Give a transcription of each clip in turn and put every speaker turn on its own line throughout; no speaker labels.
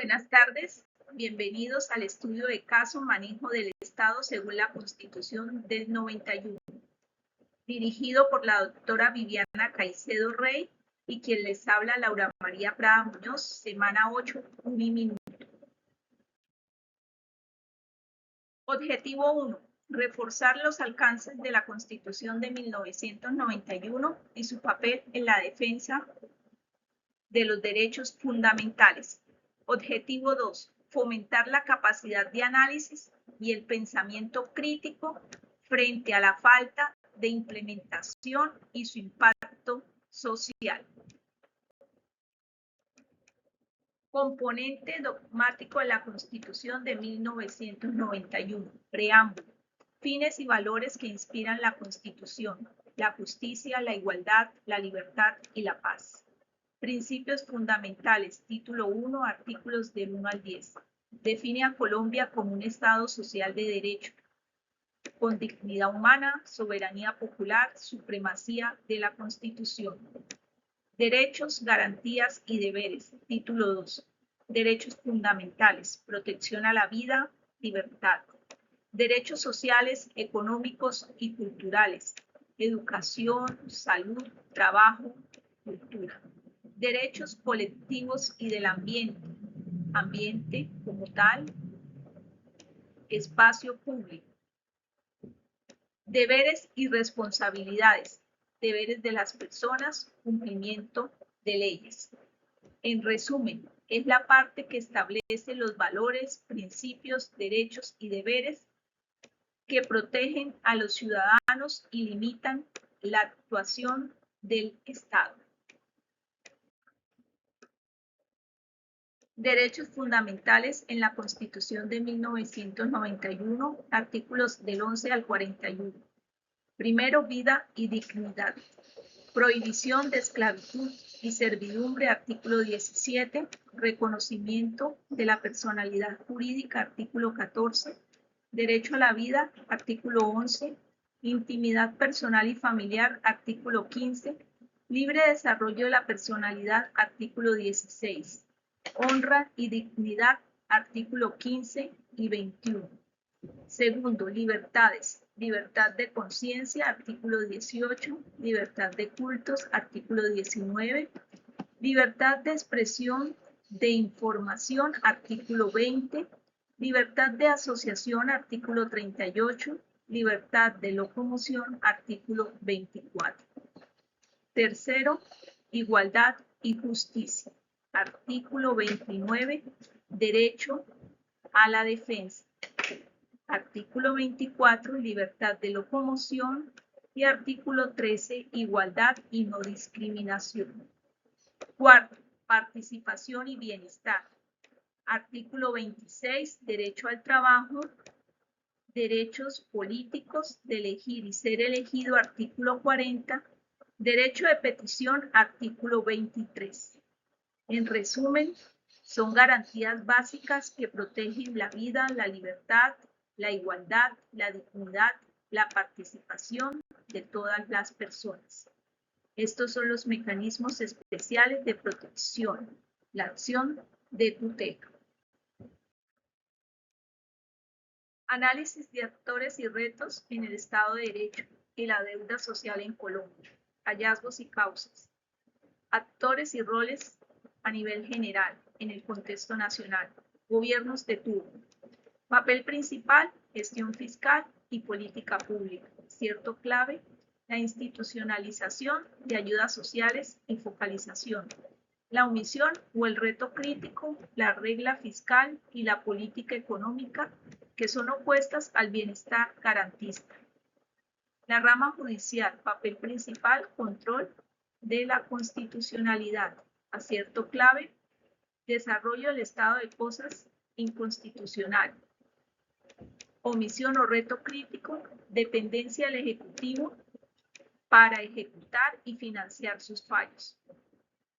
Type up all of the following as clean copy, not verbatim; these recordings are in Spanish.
Buenas tardes, bienvenidos al estudio de caso manejo del Estado según la Constitución del 91, dirigido por la doctora Viviana Caicedo Rey y quien les habla Laura María Prada Muñoz, semana 8, Uniminuto. Objetivo 1. Reforzar los alcances de la Constitución de 1991 y su papel en la defensa de los derechos fundamentales. Objetivo 2. Fomentar la capacidad de análisis y el pensamiento crítico frente a la falta de implementación y su impacto social. Componente dogmático de la Constitución de 1991. Preámbulo. Fines y valores que inspiran la Constitución: la justicia, la igualdad, la libertad y la paz. Principios fundamentales, título 1, artículos del 1 al 10. Define a Colombia como un Estado social de derecho, con dignidad humana, soberanía popular, supremacía de la Constitución. Derechos, garantías y deberes, título 2. Derechos fundamentales, protección a la vida, libertad. Derechos sociales, económicos y culturales, educación, salud, trabajo, cultura. Derechos colectivos y del ambiente, ambiente como tal, espacio público. Deberes y responsabilidades, deberes de las personas, cumplimiento de leyes. En resumen, es la parte que establece los valores, principios, derechos y deberes que protegen a los ciudadanos y limitan la actuación del Estado. Derechos fundamentales en la Constitución de 1991, artículos del 11 al 41. Primero, vida y dignidad. Prohibición de esclavitud y servidumbre, artículo 17. Reconocimiento de la personalidad jurídica, artículo 14. Derecho a la vida, artículo 11. Intimidad personal y familiar, artículo 15. Libre desarrollo de la personalidad, artículo 16. Honra y dignidad, artículo 15 y 21. Segundo, libertades. Libertad de conciencia, artículo 18. Libertad de cultos, artículo 19. Libertad de expresión de información, artículo 20. Libertad de asociación, artículo 38. Libertad de locomoción, artículo 24. Tercero, igualdad y justicia. Artículo 29, derecho a la defensa. Artículo 24, libertad de locomoción. Y artículo 13, igualdad y no discriminación. Cuarto, participación y bienestar. Artículo 26, derecho al trabajo. Derechos políticos de elegir y ser elegido, artículo 40. Derecho de petición, artículo 23. En resumen, son garantías básicas que protegen la vida, la libertad, la igualdad, la dignidad, la participación de todas las personas. Estos son los mecanismos especiales de protección, la acción de tutela. Análisis de actores y retos en el Estado de Derecho y la deuda social en Colombia. Hallazgos y causas. Actores y roles a nivel general en el contexto nacional. Gobiernos de turno. Papel principal, gestión fiscal y política pública. Cierto clave, la institucionalización de ayudas sociales y focalización. La omisión o el reto crítico, la regla fiscal y la política económica que son opuestas al bienestar garantista. La rama judicial, papel principal, control de la constitucionalidad. Acierto clave, desarrollo del estado de cosas inconstitucional. Omisión o reto crítico, dependencia del Ejecutivo para ejecutar y financiar sus fallos.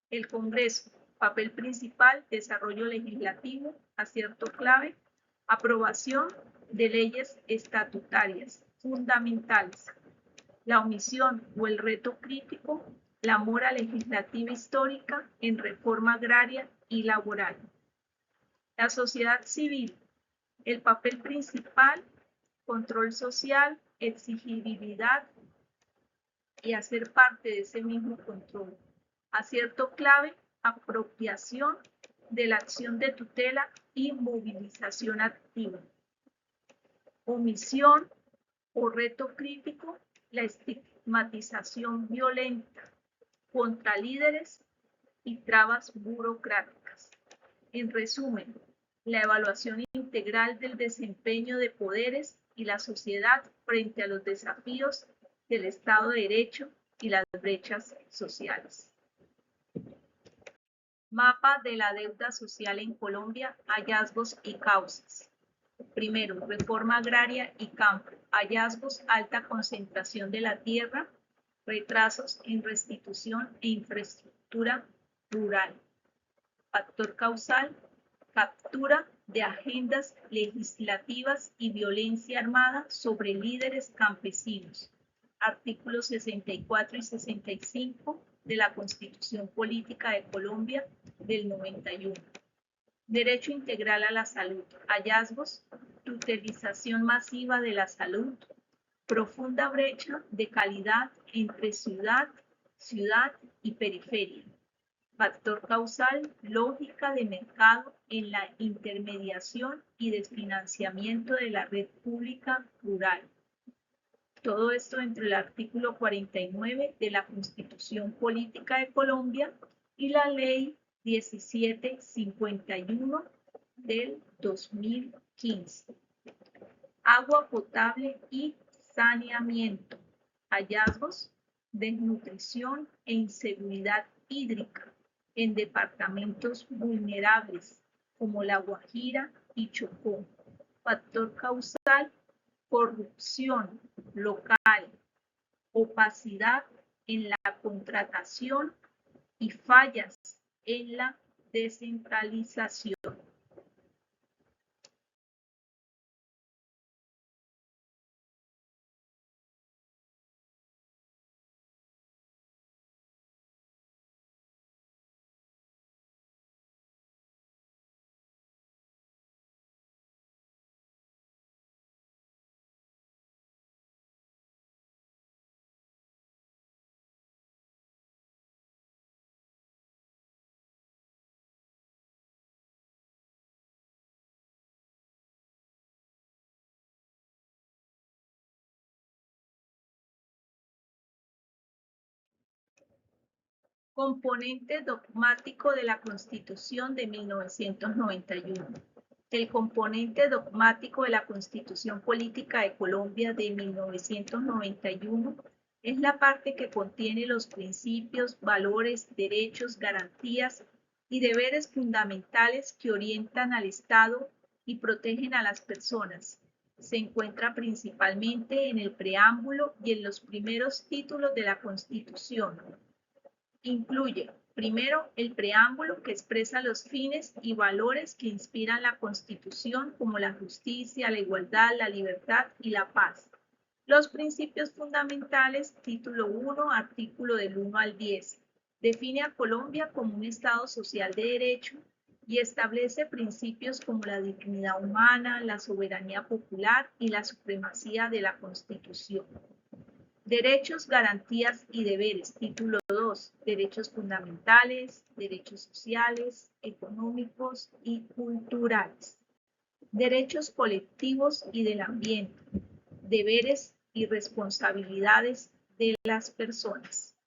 El Congreso, papel principal, desarrollo legislativo. Acierto clave, aprobación de leyes estatutarias fundamentales. La omisión o el reto crítico, la mora legislativa histórica en reforma agraria y laboral. La sociedad civil, el papel principal, control social, exigibilidad y hacer parte de ese mismo control. Acierto clave, apropiación de la acción de tutela y movilización activa. Omisión o reto crítico, la estigmatización violenta contra líderes y trabas burocráticas. En resumen, la evaluación integral del desempeño de poderes y la sociedad frente a los desafíos del Estado de Derecho y las brechas sociales. Mapa de la deuda social en Colombia, hallazgos y causas. Primero, reforma agraria y campo. Hallazgos, alta concentración de la tierra, retrasos en restitución e infraestructura rural. Factor causal, captura de agendas legislativas y violencia armada sobre líderes campesinos. Artículos 64 y 65 de la Constitución Política de Colombia del 91. Derecho integral a la salud. Hallazgos, tutelización masiva de la salud, profunda brecha de calidad entre ciudad y periferia. Factor causal, lógica de mercado en la intermediación y desfinanciamiento de la red pública rural. Todo esto entre el artículo 49 de la Constitución Política de Colombia y la Ley 1751 del 2015. Agua potable y saneamiento. Hallazgos, desnutrición e inseguridad hídrica en departamentos vulnerables como La Guajira y Chocó. Factor causal, corrupción local, opacidad en la contratación y fallas en la descentralización. Componente dogmático de la Constitución de 1991. El componente dogmático de la Constitución Política de Colombia de 1991 es la parte que contiene los principios, valores, derechos, garantías y deberes fundamentales que orientan al Estado y protegen a las personas. Se encuentra principalmente en el preámbulo y en los primeros títulos de la Constitución. Incluye, primero, el preámbulo que expresa los fines y valores que inspiran la Constitución, como la justicia, la igualdad, la libertad y la paz. Los principios fundamentales, título 1, artículo del 1 al 10. Define a Colombia como un Estado social de derecho y establece principios como la dignidad humana, la soberanía popular y la supremacía de la Constitución. Derechos, garantías y deberes. Título 2. Derechos fundamentales, derechos sociales, económicos y culturales. Derechos colectivos y del ambiente. Deberes y responsabilidades de las personas.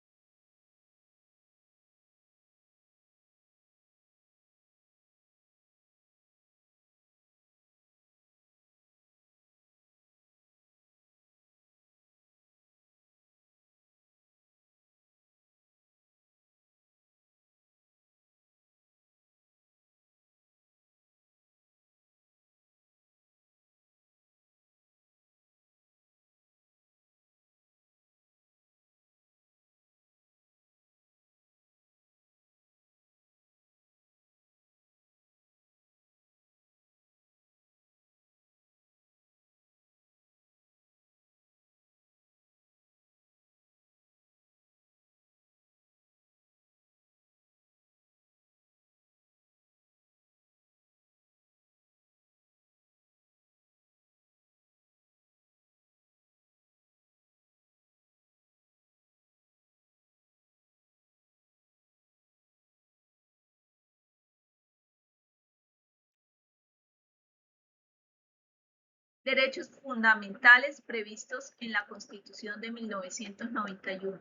Derechos fundamentales previstos en la Constitución de 1991.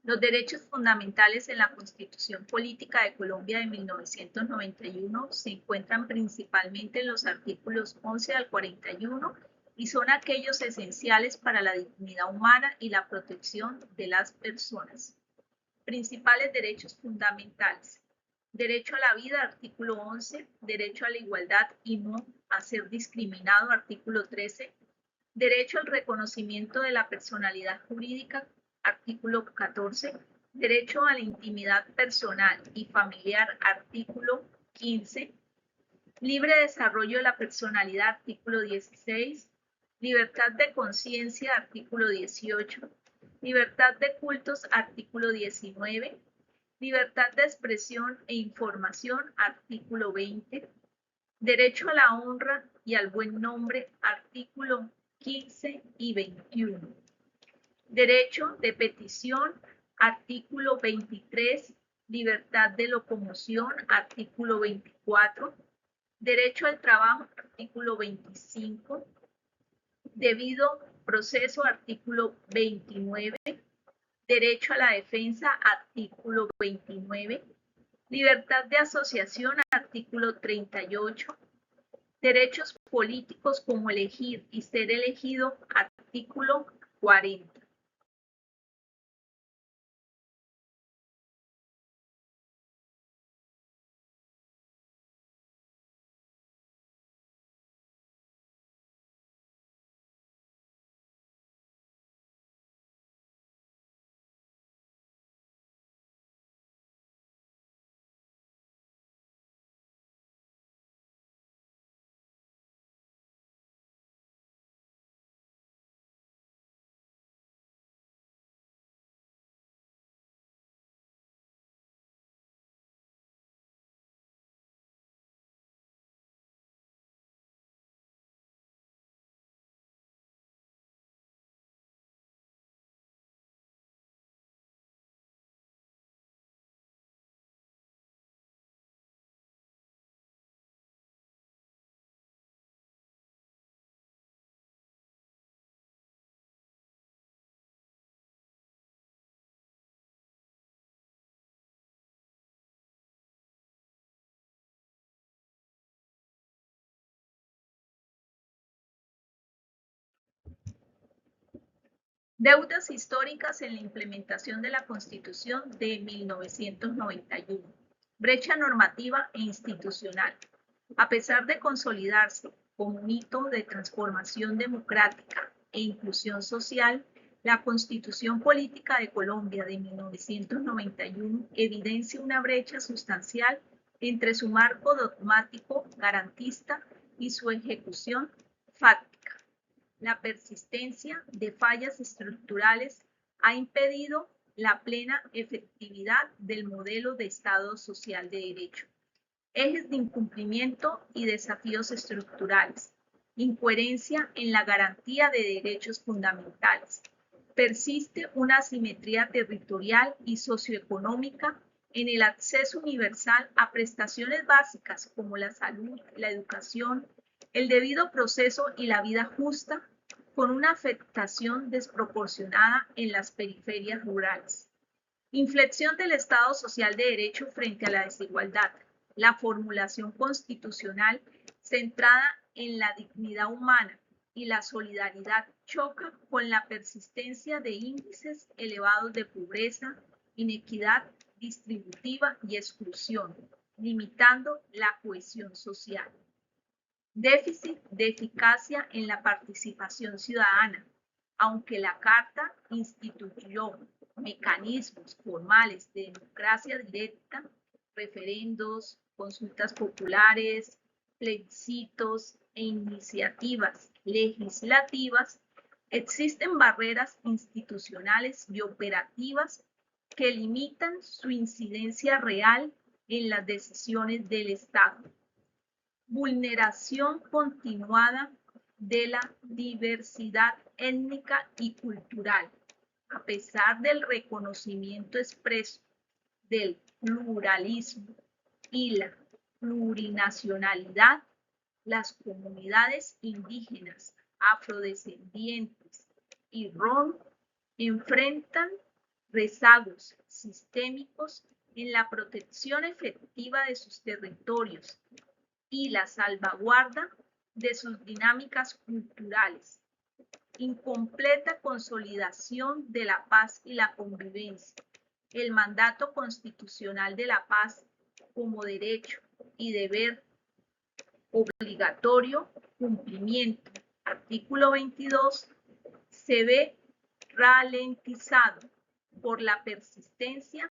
Los derechos fundamentales en la Constitución Política de Colombia de 1991 se encuentran principalmente en los artículos 11 al 41 y son aquellos esenciales para la dignidad humana y la protección de las personas. Principales derechos fundamentales. Derecho a la vida, artículo 11. Derecho a la igualdad y no a ser discriminado, artículo 13. Derecho al reconocimiento de la personalidad jurídica, artículo 14. Derecho a la intimidad personal y familiar, artículo 15. Libre desarrollo de la personalidad, artículo 16. Libertad de conciencia, artículo 18. Libertad de cultos, artículo 19. Libertad de expresión e información, artículo 20. Derecho a la honra y al buen nombre, artículo 15 y 21. Derecho de petición, artículo 23. Libertad de locomoción, artículo 24. Derecho al trabajo, artículo 25. Debido proceso, artículo 29. Derecho a la defensa, artículo 29. Libertad de asociación, artículo 38. Derechos políticos como elegir y ser elegido, artículo 40. Deudas históricas en la implementación de la Constitución de 1991. Brecha normativa e institucional. A pesar de consolidarse como un hito de transformación democrática e inclusión social, la Constitución Política de Colombia de 1991 evidencia una brecha sustancial entre su marco dogmático garantista y su ejecución fáctica. La persistencia de fallas estructurales ha impedido la plena efectividad del modelo de Estado social de derecho. Ejes de incumplimiento y desafíos estructurales. Incoherencia en la garantía de derechos fundamentales. Persiste una asimetría territorial y socioeconómica en el acceso universal a prestaciones básicas como la salud, la educación, el debido proceso y la vida justa, con una afectación desproporcionada en las periferias rurales. Inflexión del Estado social de derecho frente a la desigualdad. La formulación constitucional centrada en la dignidad humana y la solidaridad choca con la persistencia de índices elevados de pobreza, inequidad distributiva y exclusión, limitando la cohesión social. Déficit de eficacia en la participación ciudadana. Aunque la Carta instituyó mecanismos formales de democracia directa, referendos, consultas populares, plebiscitos e iniciativas legislativas, existen barreras institucionales y operativas que limitan su incidencia real en las decisiones del Estado. Vulneración continuada de la diversidad étnica y cultural. A pesar del reconocimiento expreso del pluralismo y la plurinacionalidad, las comunidades indígenas, afrodescendientes y rom enfrentan rezagos sistémicos en la protección efectiva de sus territorios y la salvaguarda de sus dinámicas culturales, incompleta consolidación de la paz y la convivencia, el mandato constitucional de la paz como derecho y deber obligatorio cumplimiento. Artículo 22 se ve ralentizado por la persistencia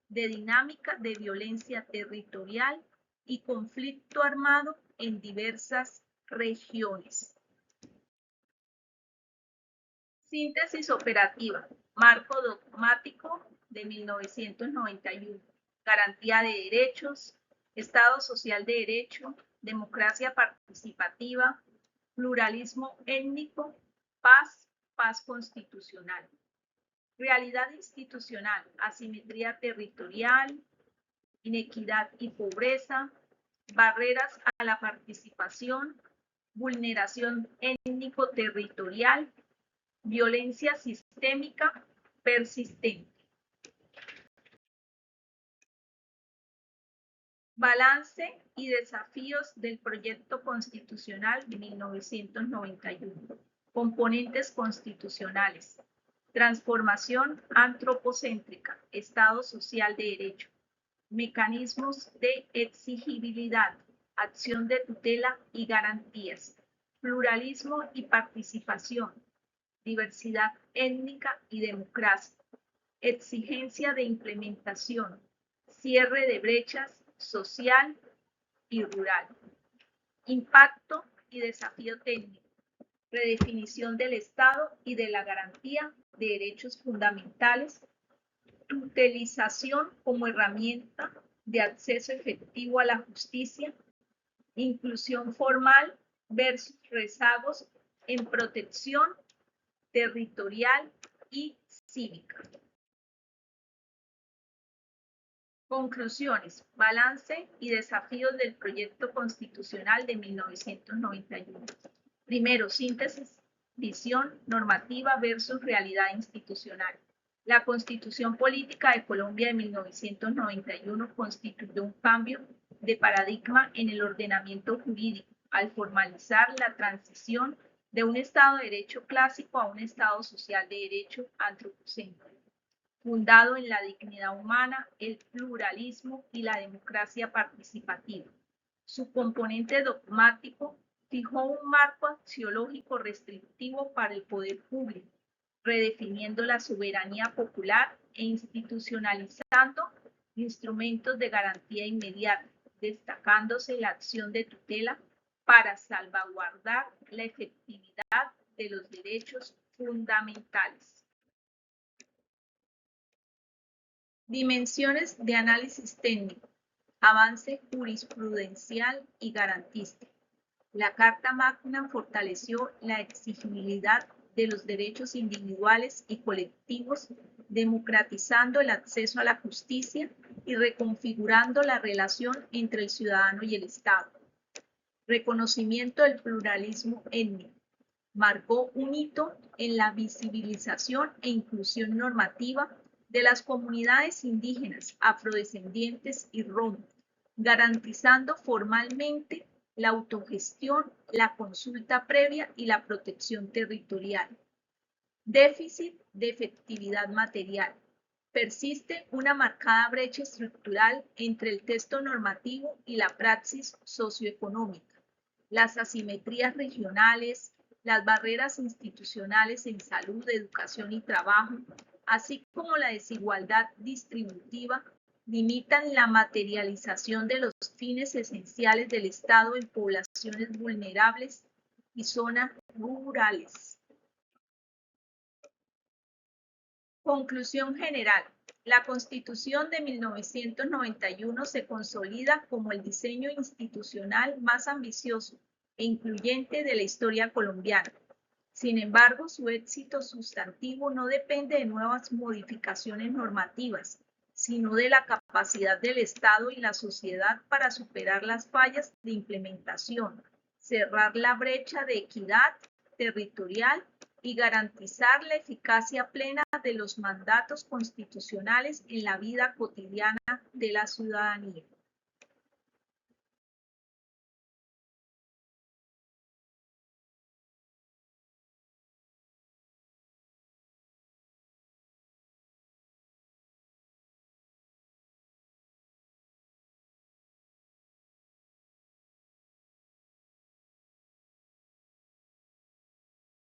de dinámicas de violencia territorial y conflicto armado en diversas regiones. Síntesis operativa. Marco dogmático de 1991. Garantía de derechos, Estado social de derecho, democracia participativa, pluralismo étnico, paz, paz constitucional. Realidad institucional, asimetría territorial, inequidad y pobreza, barreras a la participación, vulneración étnico-territorial, violencia sistémica persistente. Balance y desafíos del proyecto constitucional de 1991. Componentes constitucionales. Transformación antropocéntrica, Estado social de derecho. Mecanismos de exigibilidad, acción de tutela y garantías. Pluralismo y participación, diversidad étnica y democracia. Exigencia de implementación, cierre de brechas social y rural. Impacto y desafío técnico, redefinición del Estado y de la garantía de derechos fundamentales, tutelización como herramienta de acceso efectivo a la justicia, inclusión formal versus rezagos en protección territorial y cívica. Conclusiones, balance y desafíos del proyecto constitucional de 1991. Primero, síntesis, visión normativa versus realidad institucional. La Constitución Política de Colombia de 1991 constituyó un cambio de paradigma en el ordenamiento jurídico al formalizar la transición de un Estado de Derecho clásico a un Estado social de derecho antropocéntrico, fundado en la dignidad humana, el pluralismo y la democracia participativa. Su componente dogmático fijó un marco axiológico restrictivo para el poder público, redefiniendo la soberanía popular e institucionalizando instrumentos de garantía inmediata, destacándose la acción de tutela para salvaguardar la efectividad de los derechos fundamentales. Dimensiones de análisis técnico, avance jurisprudencial y garantista. La Carta Magna fortaleció la exigibilidad de los derechos individuales y colectivos, democratizando el acceso a la justicia y reconfigurando la relación entre el ciudadano y el Estado. Reconocimiento del pluralismo étnico. Marcó un hito en la visibilización e inclusión normativa de las comunidades indígenas, afrodescendientes y rom, garantizando formalmente la autogestión, la consulta previa y la protección territorial. Déficit de efectividad material. Persiste una marcada brecha estructural entre el texto normativo y la praxis socioeconómica. Las asimetrías regionales, las barreras institucionales en salud, educación y trabajo, así como la desigualdad distributiva, limitan la materialización de los fines esenciales del Estado en poblaciones vulnerables y zonas rurales. Conclusión general. La Constitución de 1991 se consolida como el diseño institucional más ambicioso e incluyente de la historia colombiana. Sin embargo, su éxito sustantivo no depende de nuevas modificaciones normativas, sino de la capacidad del Estado y la sociedad para superar las fallas de implementación, cerrar la brecha de equidad territorial y garantizar la eficacia plena de los mandatos constitucionales en la vida cotidiana de la ciudadanía.